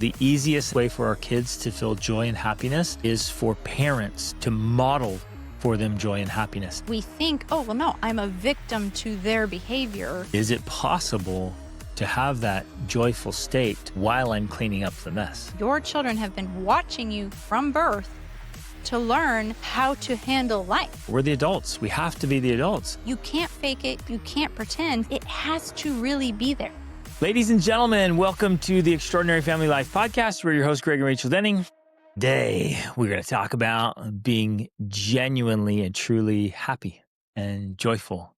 The easiest way for our kids to feel joy and happiness is for parents to model for them joy and happiness. We think, oh, well, no, I'm a victim to their behavior. Is it possible to have that joyful state while I'm cleaning up the mess? Your children have been watching you from birth to learn how to handle life. We're the adults. We have to be the adults. You can't fake it. You can't pretend. It has to really be there. Ladies and gentlemen, welcome to the Extraordinary Family Life Podcast. We're your hosts, Greg and Rachel Denning. Today, we're going to talk about being genuinely and truly happy and joyful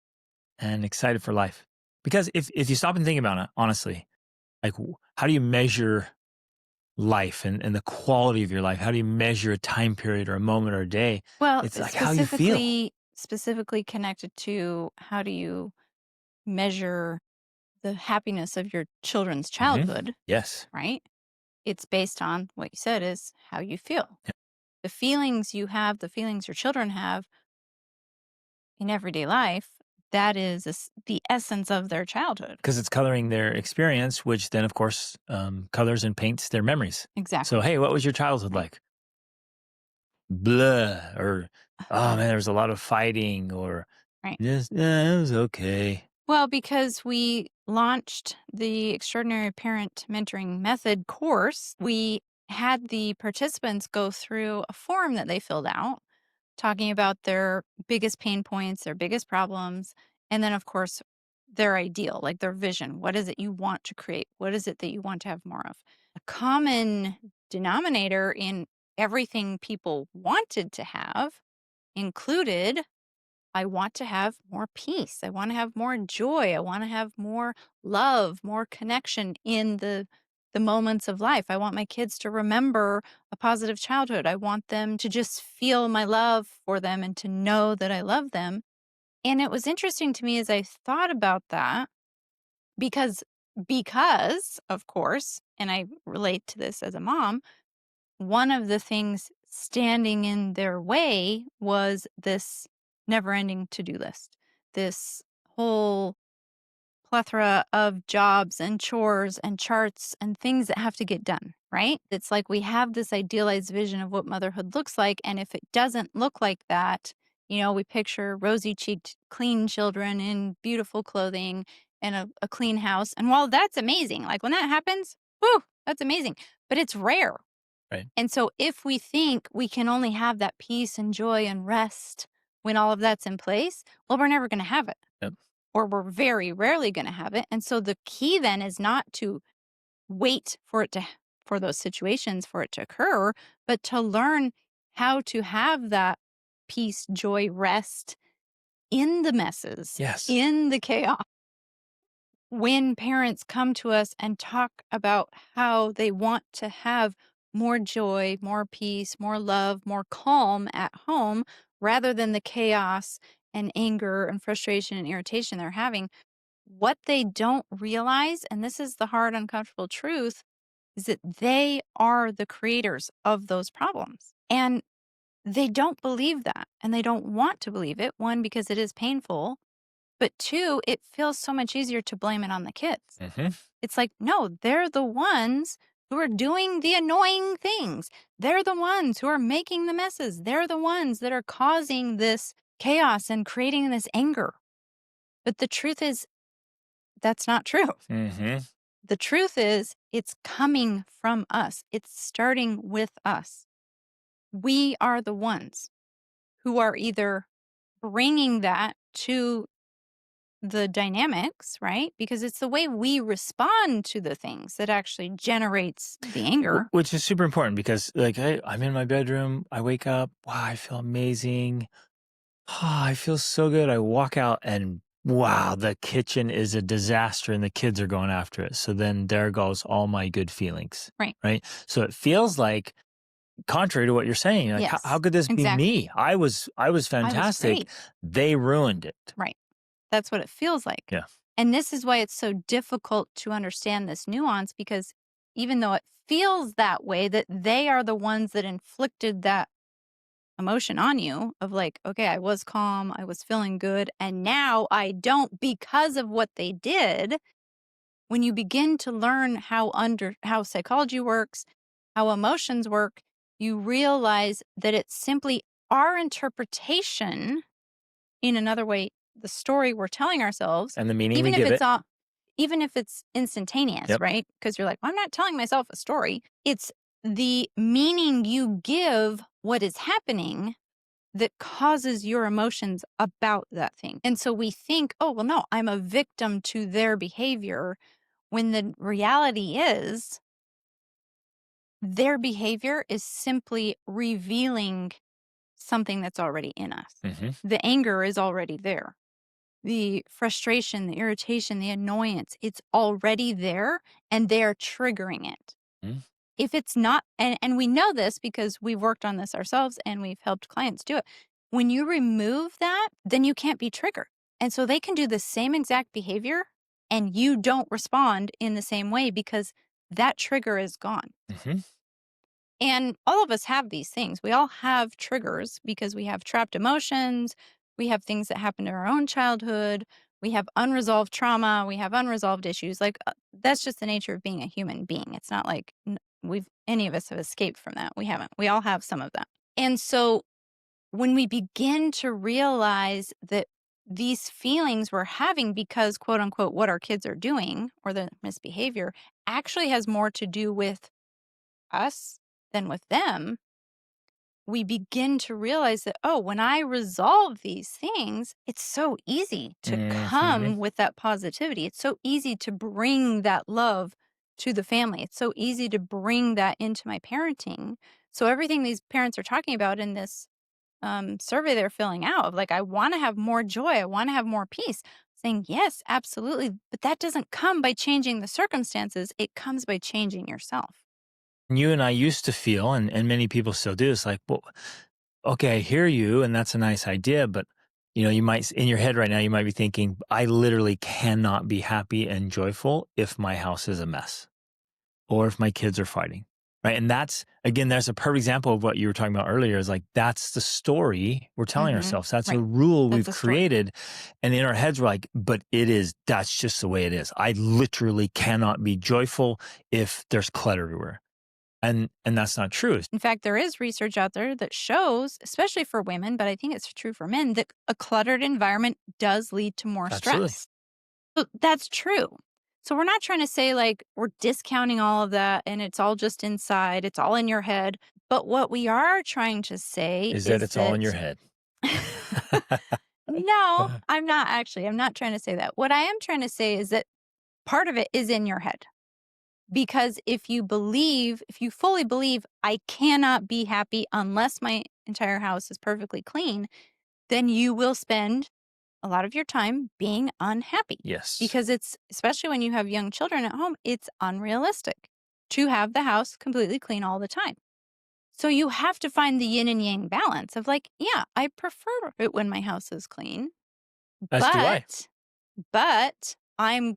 and excited for life. Because if you stop and think about it, honestly, like how do you measure life and the quality of your life? How do you measure a time period or a moment or a day? Well, It's like how you feel. specifically connected to how do you measure the happiness of your children's childhood, Yes. right? It's based on what you said is how you feel. Yep. The feelings you have, the feelings your children have in everyday life, that is the essence of their childhood. Because it's coloring their experience, which then, of course, colors and paints their memories. Exactly. So, hey, what was your childhood like? Blah. Or, oh, man, there was a lot of fighting. Or, Right. just, it was okay. Well, because we launched the Extraordinary Parent Mentoring Method course, we had the participants go through a form that they filled out, talking about their biggest pain points, their biggest problems, and then, of course, their ideal, like their vision. What is it you want to create? What is it that you want to have more of? A common denominator in everything people wanted to have included, I want to have more peace. I want to have more joy. I want to have more love, more connection in the moments of life. I want my kids to remember a positive childhood. I want them to just feel my love for them and to know that I love them. And it was interesting to me as I thought about that because of course, and I relate to this as a mom, one of the things standing in their way was this never-ending to-do list, this whole plethora of jobs and chores and charts and things that have to get done, right? It's like we have this idealized vision of what motherhood looks like, and if it doesn't look like that, we picture rosy-cheeked, clean children in beautiful clothing and a clean house. And while that's amazing, like when that happens, whew, that's amazing, but it's rare. Right. And so if we think we can only have that peace and joy and rest when all of that's in place, well, we're never going to have it. Yep. Or we're very rarely going to have it. And so the key then is not to wait for those situations for it to occur, but to learn how to have that peace, joy, rest in the messes, Yes. in the chaos. When parents come to us and talk about how they want to have more joy, more peace, more love, more calm at home, rather than the chaos and anger and frustration and irritation they're having, what they don't realize, and this is the hard, uncomfortable truth, is that they are the creators of those problems. And they don't believe that, and they don't want to believe it. One, because it is painful, but two, it feels so much easier to blame it on the kids. Mm-hmm. It's like, no, they're the ones who are doing the annoying things. They're the ones who are making the messes. They're the ones that are causing this chaos and creating this anger. But the truth is, that's not true. Mm-hmm. The truth is, it's coming from us. It's starting with us. We are the ones who are either bringing that to the dynamics, right? Because it's the way we respond to the things that actually generates the anger. Which is super important because, like, I'm in my bedroom. I wake up. Wow, I feel amazing. I feel so good. I walk out and wow, the kitchen is a disaster and the kids are going after it. So then there goes all my good feelings. Right. Right. So it feels like, contrary to what you're saying, like, Yes, how could this exactly. be me? I was fantastic. great. They ruined it. Right. That's what it feels like. Yeah. And this is why it's so difficult to understand this nuance, because even though it feels that way, that they are the ones that inflicted that emotion on you of like, okay, I was calm, I was feeling good, and now I don't because of what they did. When you begin to learn how psychology works, how emotions work, you realize that it's simply our interpretation, in another way, the story we're telling ourselves, And the meaning we even if give it's it. all, even if it's instantaneous, Yep. right? Because you're like, well, I'm not telling myself a story. It's the meaning you give what is happening that causes your emotions about that thing. And so we think, oh, well, no, I'm a victim to their behavior, when the reality is their behavior is simply revealing something that's already in us. Mm-hmm. The anger is already there. The frustration, the irritation, the annoyance, it's already there, and they're triggering it. Mm-hmm. If it's not, and we know this because we've worked on this ourselves and we've helped clients do it. When you remove that, then you can't be triggered. And so they can do the same exact behavior and you don't respond in the same way because that trigger is gone. Mm-hmm. And all of us have these things. We all have triggers because we have trapped emotions. We have things that happened in our own childhood. We have unresolved trauma. We have unresolved issues. That's just the nature of being a human being. It's not like any of us have escaped from that. We haven't. We all have some of that. And so when we begin to realize that these feelings we're having because, quote unquote, what our kids are doing or the misbehavior actually has more to do with us than with them, we begin to realize that, oh, when I resolve these things, it's so easy to Mm-hmm. come with that positivity. It's so easy to bring that love to the family. It's so easy to bring that into my parenting. So everything these parents are talking about in this survey they're filling out of, like, I want to have more joy, I want to have more peace. Saying, yes, absolutely. But that doesn't come by changing the circumstances. It comes by changing yourself. You and I used to feel, and many people still do, it's like, well, okay, I hear you, and that's a nice idea, but you might, in your head right now, you might be thinking, I literally cannot be happy and joyful if my house is a mess or if my kids are fighting, right? And that's a perfect example of what you were talking about earlier, is like, that's the story we're telling ourselves. That's a Right. rule That's we've a story. created. And in our heads, we're like, but that's just the way it is. I literally cannot be joyful if there's clutter everywhere. And that's not true. In fact, there is research out there that shows, especially for women, but I think it's true for men, that a cluttered environment does lead to more Absolutely. stress. So that's true. So we're not trying to say like we're discounting all of that and it's all just inside, it's all in your head. But what we are trying to say Is that is it's all in your that head. no, I'm not actually. I'm not trying to say that. What I am trying to say is that part of it is in your head. Because if you fully believe I cannot be happy unless my entire house is perfectly clean, then you will spend a lot of your time being unhappy. Yes. Because especially when you have young children at home, it's unrealistic to have the house completely clean all the time. So you have to find the yin and yang balance of like, yeah, I prefer it when my house is clean, As do I. but I'm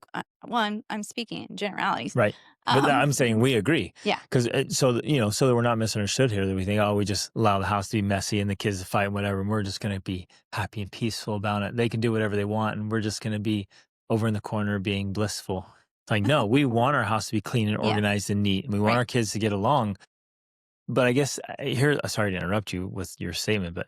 speaking in generalities. Right. But I'm saying we agree. Yeah. Because so that we're not misunderstood here, that we think, oh, we just allow the house to be messy and the kids to fight and whatever, and we're just going to be happy and peaceful about it. They can do whatever they want, and we're just going to be over in the corner being blissful. It's like, no, we want our house to be clean and Yeah. organized and neat, and we want Right. our kids to get along. But I guess sorry to interrupt you with your statement, but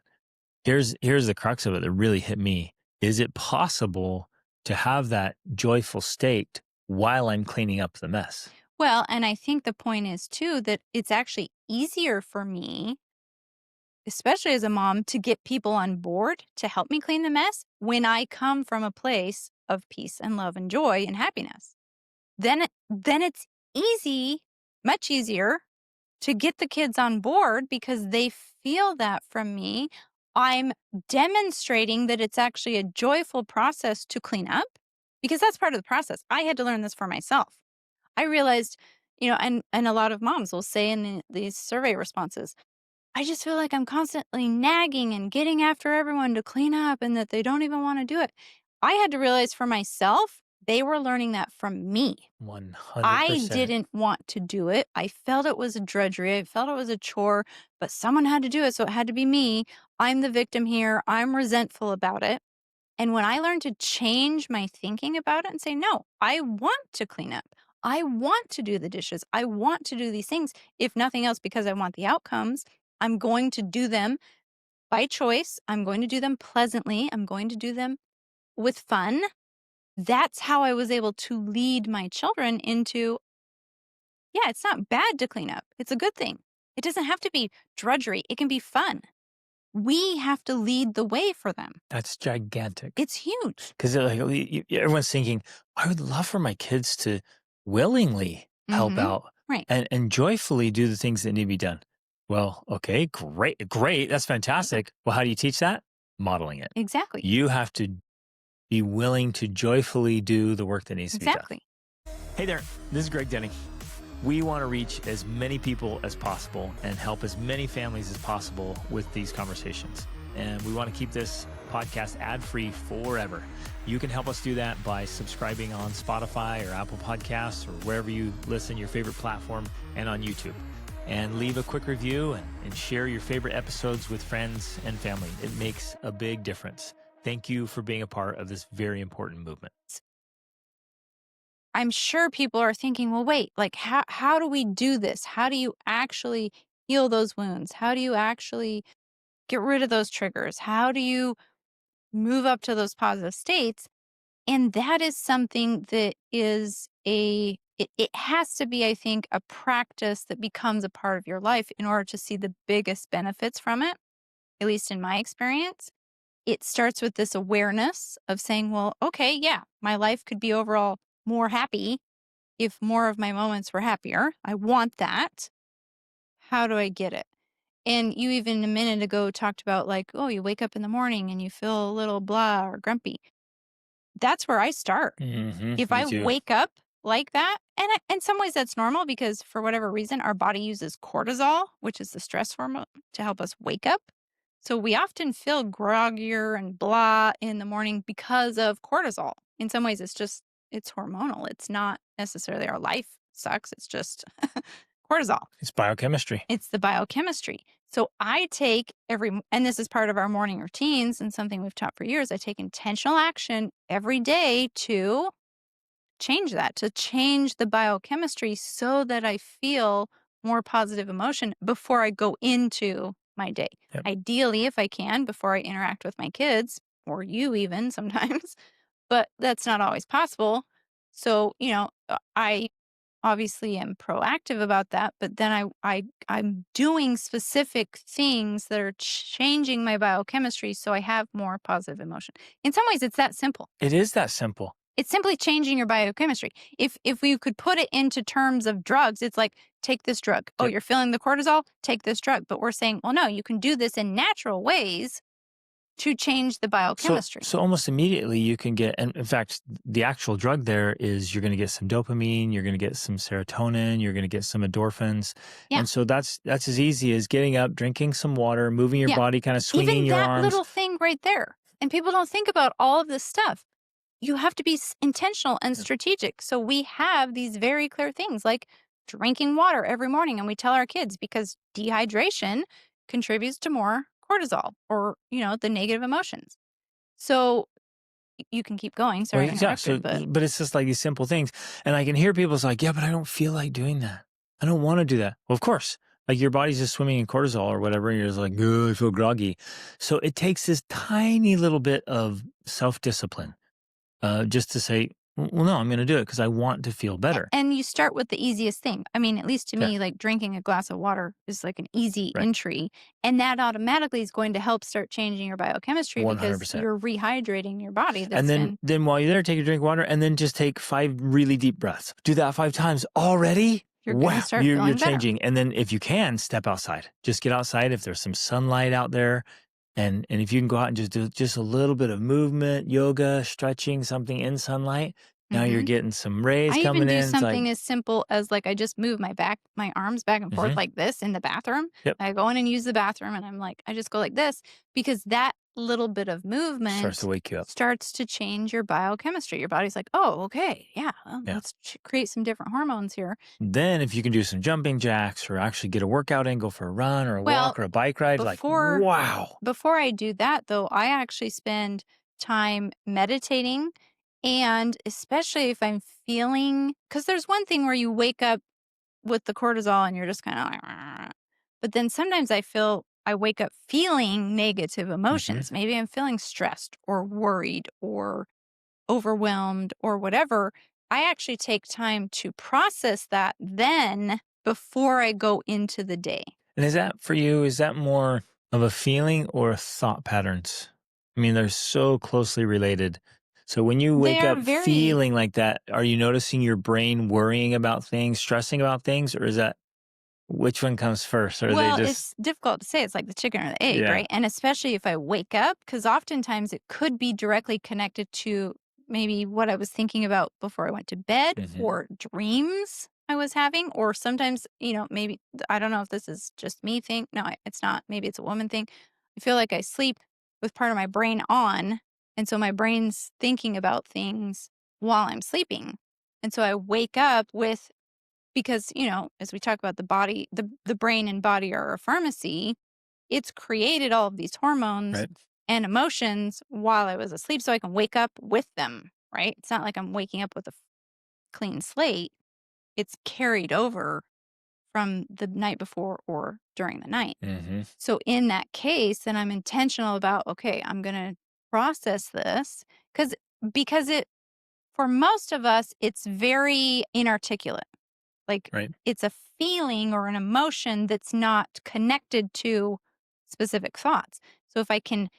here's the crux of it that really hit me. Is it possible to have that joyful state while I'm cleaning up the mess? Well, and I think the point is too that it's actually easier for me, especially as a mom, to get people on board to help me clean the mess when I come from a place of peace and love and joy and happiness. Then it's easy, much easier to get the kids on board because they feel that from me. I'm demonstrating that it's actually a joyful process to clean up because that's part of the process. I had to learn this for myself. I realized, and a lot of moms will say in these survey responses, I just feel like I'm constantly nagging and getting after everyone to clean up and that they don't even want to do it. I had to realize for myself, they were learning that from me. 100%. I didn't want to do it. I felt it was a drudgery. I felt it was a chore, but someone had to do it. So it had to be me. I'm the victim here. I'm resentful about it. And when I learned to change my thinking about it and say, no, I want to clean up. I want to do the dishes. I want to do these things. If nothing else, because I want the outcomes, I'm going to do them by choice. I'm going to do them pleasantly. I'm going to do them with fun. That's how I was able to lead my children into, yeah, it's not bad to clean up. It's a good thing. It doesn't have to be drudgery. It can be fun. We have to lead the way for them. That's gigantic. It's huge. Because like, everyone's thinking, I would love for my kids to willingly help out Right. and joyfully do the things that need to be done. Well, okay, great. That's fantastic. Well, how do you teach that? Modeling it. Exactly. You have to be willing to joyfully do the work that needs to be done. Exactly. Hey there, this is Greg Denning. We want to reach as many people as possible and help as many families as possible with these conversations. And we want to keep this podcast ad-free forever. You can help us do that by subscribing on Spotify or Apple Podcasts or wherever you listen, your favorite platform, and on YouTube. And leave a quick review and share your favorite episodes with friends and family. It makes a big difference. Thank you for being a part of this very important movement. I'm sure people are thinking, well, wait, like how do we do this? How do you actually heal those wounds? How do you actually get rid of those triggers? How do you move up to those positive states? And that is something that is it has to be, I think, a practice that becomes a part of your life in order to see the biggest benefits from it, at least in my experience. It starts with this awareness of saying, well, okay, yeah, my life could be overall more happy if more of my moments were happier. I want that. How do I get it? And you even a minute ago talked about like, oh, you wake up in the morning and you feel a little blah or grumpy. That's where I start. If I wake up like that, and in some ways that's normal because for whatever reason, our body uses cortisol, which is the stress hormone, to help us wake up. So we often feel groggier and blah in the morning because of cortisol. In some ways, it's hormonal. It's not necessarily our life sucks. It's just cortisol. It's biochemistry. It's the biochemistry. So I take and this is part of our morning routines and something we've taught for years. I take intentional action every day to change that, to change the biochemistry so that I feel more positive emotion before I go into my day. Yep. Ideally, if I can, before I interact with my kids or you even sometimes, but that's not always possible. So, I obviously am proactive about that, but then I'm doing specific things that are changing my biochemistry so I have more positive emotion. In some ways, it's that simple. It is that simple. It's simply changing your biochemistry. If we could put it into terms of drugs, it's like, take this drug. Oh, you're feeling the cortisol? Take this drug. But we're saying, well, no, you can do this in natural ways to change the biochemistry. So almost immediately you can get, and in fact, the actual drug there is you're going to get some dopamine, you're going to get some serotonin, you're going to get some endorphins. Yeah. And so that's as easy as getting up, drinking some water, moving your body, kind of swinging your arms. Even that little thing right there. And people don't think about all of this stuff. You have to be intentional and strategic. So we have these very clear things like drinking water every morning. And we tell our kids because dehydration contributes to more cortisol or, the negative emotions. So you can keep going. Sorry. But it's just like these simple things. And I can hear people's like, yeah, but I don't feel like doing that. I don't want to do that. Well, of course, like your body's just swimming in cortisol or whatever. And you're just like, I feel groggy. So it takes this tiny little bit of self-discipline. Just to say, well, no, I'm going to do it because I want to feel better. And you start with the easiest thing. I mean, at least to me, like drinking a glass of water is like an easy entry. And that automatically is going to help start changing your biochemistry 100%. Because you're rehydrating your body. And then while you're there, take a drink of water and then just take 5 really deep breaths. Do that 5 times already. You're changing. Better. And then if you can, step outside. Just get outside if there's some sunlight out there. And if you can go out and just do just a little bit of movement, yoga, stretching, something in sunlight, now you're getting some rays coming in. I even do something as simple as like I just move my arms back and forth like this in the bathroom. Yep. I go in and use the bathroom and I'm like, I just go like this because that little bit of movement starts to wake you up, starts to change your biochemistry. Your body's like, oh, okay, yeah, let's create some different hormones here. Then if you can do some jumping jacks or actually get a workout in, go for a run or a walk or a bike ride, wow. Before I do that though, I actually spend time meditating, and especially if I'm feeling, because there's one thing where you wake up with the cortisol and you're just kind of like, "Argh." But then sometimes I wake up feeling negative emotions. Maybe I'm feeling stressed or worried or overwhelmed or whatever. I actually take time to process that then before I go into the day. And is that for you, is that more of a feeling or thought patterns? I mean, they're so closely related. So when you They wake are up very feeling like that, are you noticing your brain worrying about things, stressing about things, or is that which one comes first? Or are they Well, just, it's difficult to say. It's like the chicken or the egg, yeah. right? And especially if I wake up, because oftentimes it could be directly connected to maybe what I was thinking about before I went to bed Hmm. or dreams I was having. Or sometimes, maybe, I don't know if this is just me thing. No, it's not. Maybe it's a woman thing. I feel like I sleep with part of my brain on. And so my brain's thinking about things while I'm sleeping. And so I wake up with, because as we talk about the body, the brain and body are a pharmacy. It's created all of these hormones Right. and emotions while I was asleep, so I can wake up with them, right? It's not like I'm waking up with a clean slate. It's carried over from the night before or during the night. Hmm. So in that case, then I'm intentional about, okay, I'm going to process this, because it, for most of us, it's very inarticulate. Like, Right. it's a feeling or an emotion that's not connected to specific thoughts. So if I can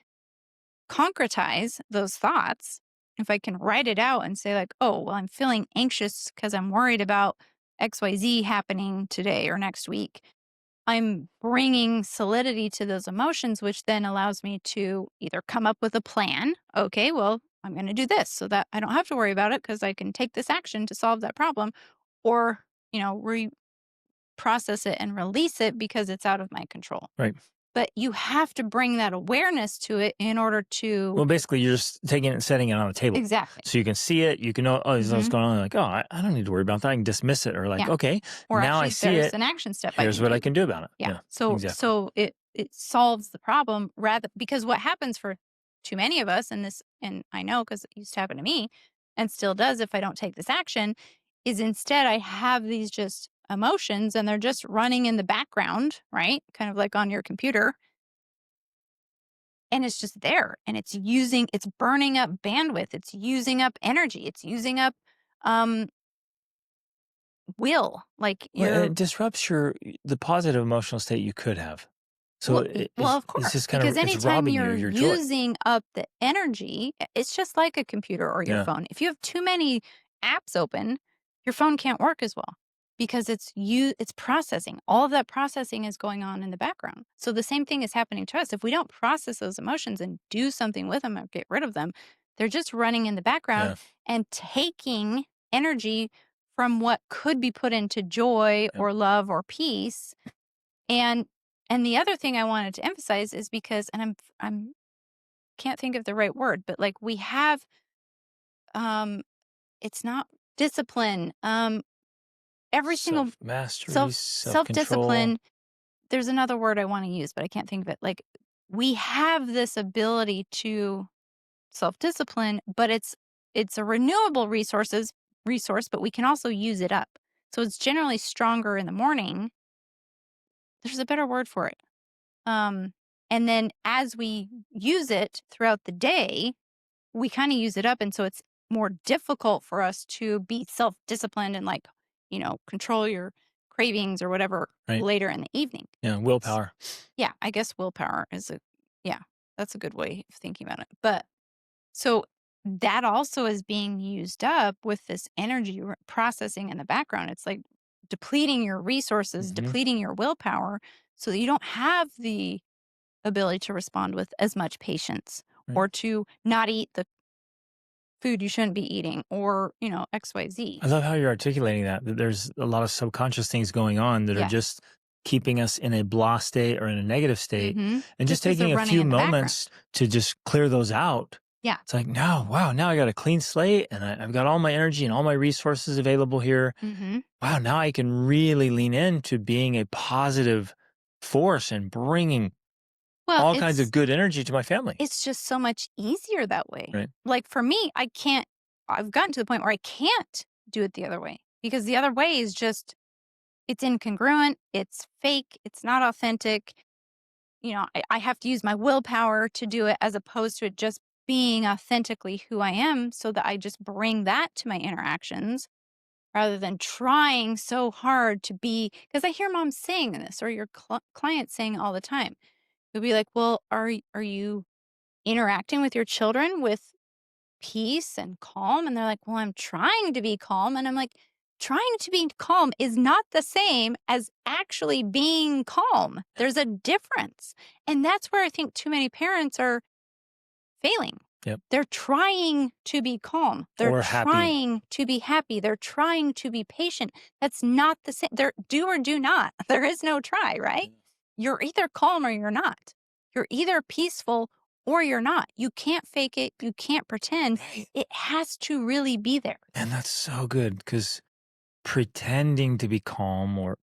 concretize those thoughts, if I can write it out and say, like, oh, well, I'm feeling anxious because I'm worried about XYZ happening today or next week, I'm bringing solidity to those emotions, which then allows me to either come up with a plan. Okay, well, I'm going to do this so that I don't have to worry about it because I can take this action to solve that problem, or, process it and release it because it's out of my control. Right. But you have to bring that awareness to it in order to. Well, basically, you're just taking it and setting it on the table. Exactly. So you can see it. You can know, oh, this is what's Hmm. going on. Like, oh, I don't need to worry about that. I can dismiss it. Or like, Yeah. okay, Or now I actually, see there's it. an action step I Here's can what I take. can do about it. Yeah. Yeah, So exactly. so it solves the problem, rather, because what happens for too many of us, and I know because it used to happen to me and still does if I don't take this action, is instead I have these just emotions and they're just running in the background, right? Kind of like on your computer. And it's just there, and it's burning up bandwidth, it's using up energy, it's using up um will, like Well, your. it disrupts the positive emotional state you could have. So Well, well, of it's course, just kind because of, it's anytime robbing you you're of your joy. using up the energy, it's just like a computer or your Yeah. phone. If you have too many apps open, your phone can't work as well because it's processing. All of that processing is going on in the background. So the same thing is happening to us. If we don't process those emotions and do something with them or get rid of them, they're just running in the background Yeah. and taking energy from what could be put into joy Yep. or love or peace. And the other thing I wanted to emphasize is because, and I'm can't think of the right word, but like we have, um it's not discipline. Every single Self mastery, self control. discipline. There's another word I want to use, but I can't think of it. Like, we have this ability to self discipline, but it's a renewable resource, but we can also use it up. So it's generally stronger in the morning. There's a better word for it. Um, and then as we use it throughout the day, we kind of use it up. And so it's more difficult for us to be self disciplined and, like, control your cravings or whatever Right. later in the evening. Yeah. Willpower. Yeah, I guess willpower yeah, that's a good way of thinking about it. But so that also is being used up with this energy processing in the background. It's like depleting your resources, Hmm. depleting your willpower so that you don't have the ability to respond with as much patience, Right. or to not eat the food you shouldn't be eating, or, XYZ. I love how you're articulating that there's a lot of subconscious things going on that are Yes. just keeping us in a blah state or in a negative state. Mhm. And just Just as they're taking a running few in the background. moments to just clear those out. Yeah. It's like, no, wow, now I got a clean slate and I've got all my energy and all my resources available here. Mhm. Wow, now I can really lean into being a positive force and bringing Well, all kinds of good energy to my family. it's just so much easier that way. Right. Like for me, I've gotten to the point where I can't do it the other way because the other way is just, it's incongruent, it's fake, it's not authentic. I have to use my willpower to do it as opposed to it just being authentically who I am so that I just bring that to my interactions rather than trying so hard to be. Because I hear moms saying this or your clients saying it all the time. They'll be like, well, are you interacting with your children with peace and calm? And they're like, well, I'm trying to be calm. And I'm like, trying to be calm is not the same as actually being calm. There's a difference. And that's where I think too many parents are failing. Yep. They're trying to be calm. They're Or happy. trying to be happy. They're trying to be patient. That's not the same. They're do or do not. There is no try, right? You're either calm or you're not. You're either peaceful or you're not. You can't fake it. You can't pretend. Right. It has to really be there. And that's so good because pretending to be calm or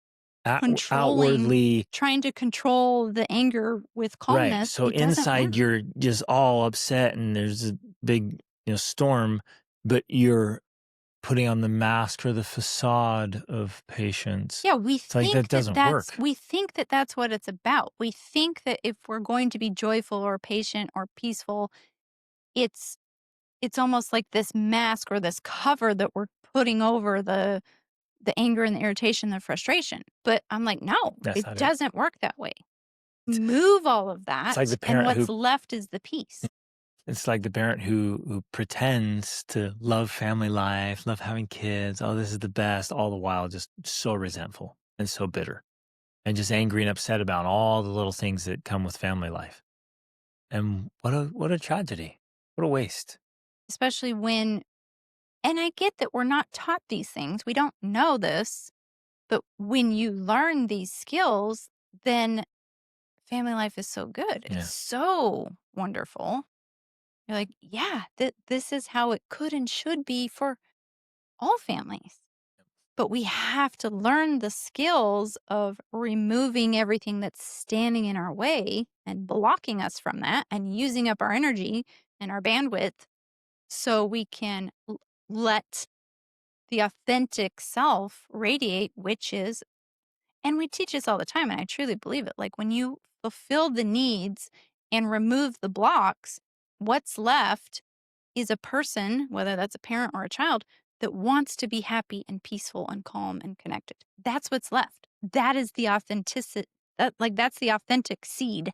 Controlling, outwardly trying to control the anger with calmness. right. So it doesn't inside work. you're just all upset and there's a big storm, but you're putting on the mask or the facade of patience. Yeah, we It's like think that doesn't work. we think that that's what it's about. We think that if we're going to be joyful or patient or peaceful, it's almost like this mask or this cover that we're putting over the anger and the irritation, the frustration. But I'm like, no, That's it not it. doesn't work that way. Move all of that, like the and parent what's who- left is the peace. It's like the parent who pretends to love family life, love having kids. Oh, this is the best. All the while, just so resentful and so bitter and just angry and upset about all the little things that come with family life. And what a tragedy. What a waste. Especially when, and I get that we're not taught these things. We don't know this, but when you learn these skills, then family life is so good. Yeah. It's so wonderful. You're like, yeah, this is how it could and should be for all families. But we have to learn the skills of removing everything that's standing in our way and blocking us from that and using up our energy and our bandwidth so we can let the authentic self radiate, which is, and we teach this all the time, and I truly believe it. Like when you fulfill the needs and remove the blocks, what's left is a person, whether that's a parent or a child, that wants to be happy and peaceful and calm and connected. That's what's left. That is the authenticity. That's the authentic seed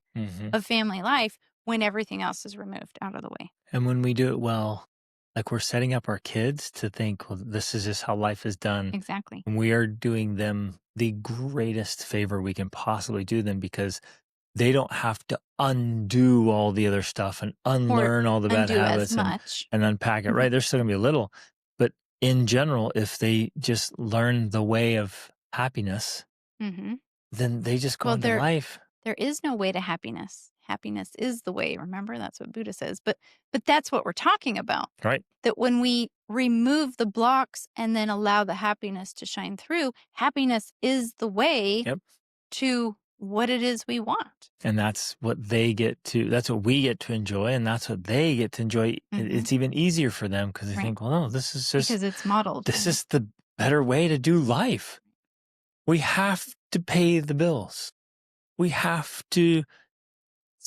of family life when everything else is removed out of the way. And when we do it well, like we're setting up our kids to think, well, this is just how life is done. Exactly. And we are doing them the greatest favor we can possibly do them because they don't have to undo all the other stuff and unlearn all the bad Undo habits as much. and unpack it. Right. There's still going to be a little. But in general, if they just learn the way of happiness, Mm-hmm. then they just go into life. There is no way to happiness. Happiness is the way. Remember, that's what Buddha says. But that's what we're talking about. Right. That when we remove the blocks and then allow the happiness to shine through, happiness is the way to what it is we want. And that's what that's what we get to enjoy. And that's what they get to enjoy. Mm-hmm. It's even easier for them because they think, well, no, this is just because it's modeled. This is the better way to do life. We have to pay the bills. We have to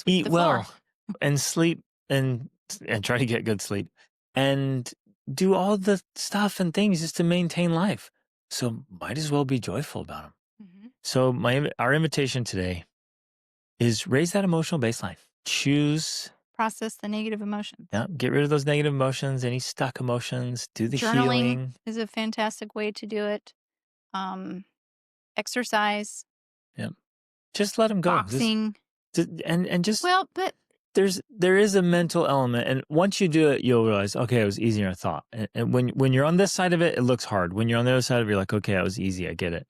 eat well and sleep and try to get good sleep and do all the stuff and things just to maintain life. So might as well be joyful about them. Mm-hmm. So our invitation today is raise that emotional baseline. Process the negative emotions. Yeah, get rid of those negative emotions, any stuck emotions, do the healing. Is a fantastic way to do it. Exercise. Yeah. Just let them go. Boxing. There is a mental element, and once you do it, you'll realize, okay, it was easier than I thought. And when you're on this side of it, it looks hard. When you're on the other side of it, you're like, okay, it was easy, I get it.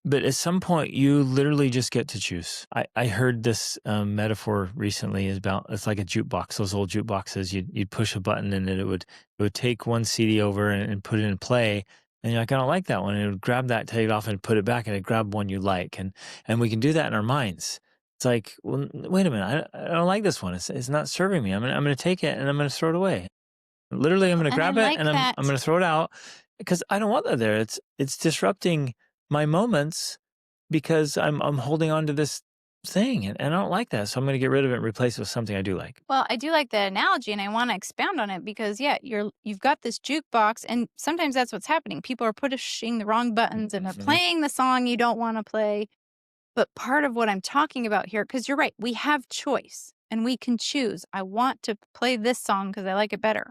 But at some point, you literally just get to choose. I heard this metaphor recently it's like a jukebox. Those old jukeboxes, you'd push a button and it would take one CD over and put it in play. And you're like, I don't like that one. And it would grab that, take it off and put it back and it'd grab one you like. And we can do that in our minds. It's like, well, wait a minute. I don't like this one. It's not serving me. I'm gonna take it and I'm gonna throw it away. Literally, I'm Well, gonna and I grab it like and I'm that. gonna throw it out because I don't want that there. It's disrupting my moments because I'm holding on to this thing and I don't like that. So I'm gonna get rid of it and replace it with something I do like. Well, I do like that analogy and I want to expound on it because yeah, you've got this jukebox and sometimes that's what's happening. People are pushing the wrong buttons and they're Mhm. playing the song you don't want to play. But part of what I'm talking about here, because you're right, we have choice and we can choose. I want to play this song because I like it better.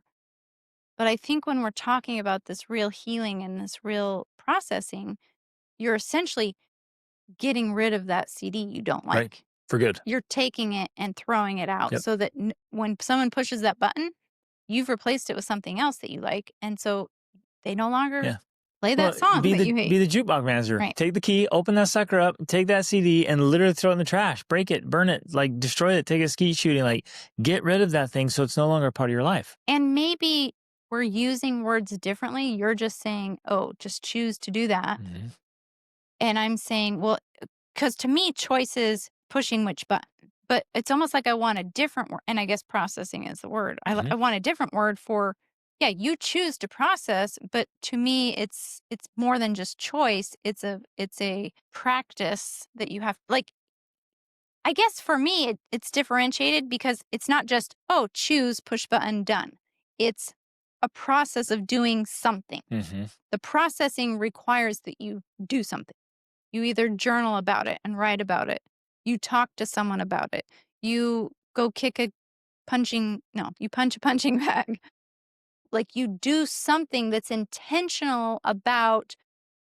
But I think when we're talking about this real healing and this real processing, you're essentially getting rid of that CD you don't Right. like. For good. You're taking it and throwing it out Yep. so that when someone pushes that button, you've replaced it with something else that you like. And so they no longer Yeah. play Well, that song that you hate. be the jukebox manager. Right. Take the key, open that sucker up, take that CD, and literally throw it in the trash. Break it, burn it, like destroy it. Take a skeet shooting, like get rid of that thing so it's no longer a part of your life. And maybe we're using words differently. You're just saying, oh, just choose to do that. Mhm. And I'm saying, well, because to me, choice is pushing which button. But it's almost like I want a different word. And I guess processing is the word. Mhm. I want a different word for, yeah, you choose to process. But to me, it's more than just choice. It's a practice that you have. Like, I guess for me, it's differentiated because it's not just, oh, choose, push button, done. It's a process of doing something. Mhm. The processing requires that you do something. You either journal about it and write about it. You talk to someone about it. You go kick a no, you punch a punching bag. Like you do something that's intentional about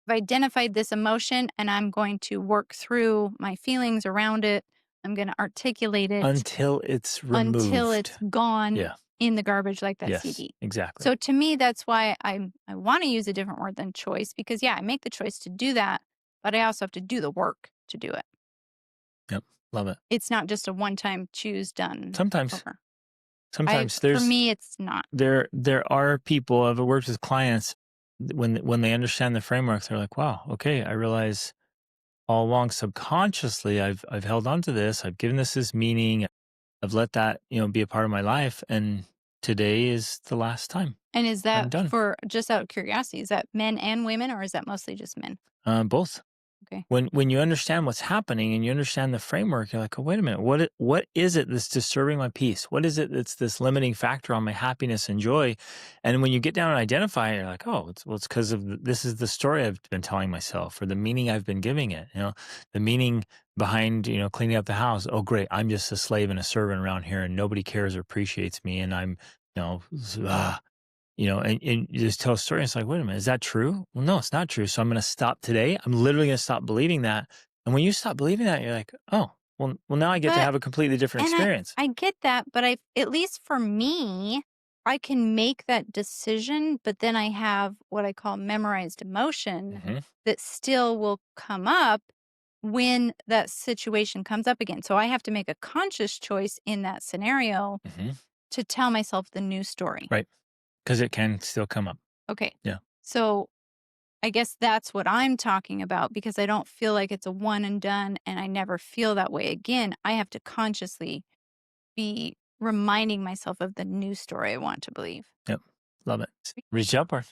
I've identified this emotion and I'm going to work through my feelings around it. I'm going to articulate it Until it's until removed. it's gone Yeah. in the garbage like that Yes. CD. Exactly. So to me, that's why I want to use a different word than choice because yeah, I make the choice to do that, but I also have to do the work to do it. Yep. Love it. It's not just a one-time choose done Sometimes, over. sometimes For there's me, it's not. there are people I've worked with clients when they understand the framework, they're like, wow, okay, I realize all along subconsciously I've held on to this, I've given this meaning, I've let that, be a part of my life, and today is the last time. And is I'm that done. for just out of curiosity, is that men and women or is that mostly just men? Both. Okay. When you understand what's happening and you understand the framework, you're like, oh, wait a minute, what is it that's disturbing my peace? What is it that's this limiting factor on my happiness and joy? And when you get down and identify it, you're like, oh, it's because of this is the story I've been telling myself or the meaning I've been giving it. The meaning behind cleaning up the house. Oh, great, I'm just a slave and a servant around here, and nobody cares or appreciates me, and I'm you know. ah, and you just tell a story. And it's like, wait a minute, is that true? Well, no, it's not true. So I'm going to stop today. I'm literally going to stop believing that. And when you stop believing that, you're like, oh, well, now I get to But have a completely different and experience. I get that, but I at least for me, I can make that decision, but then I have what I call memorized emotion Hmm. that still will come up when that situation comes up again. So I have to make a conscious choice in that scenario Hmm. to tell myself the new story. Right. Because it can still come up. Okay. Yeah. So I guess that's what I'm talking about because I don't feel like it's a one and done and I never feel that way again. I have to consciously be reminding myself of the new story I want to believe. Yep. Love it. Reach upward.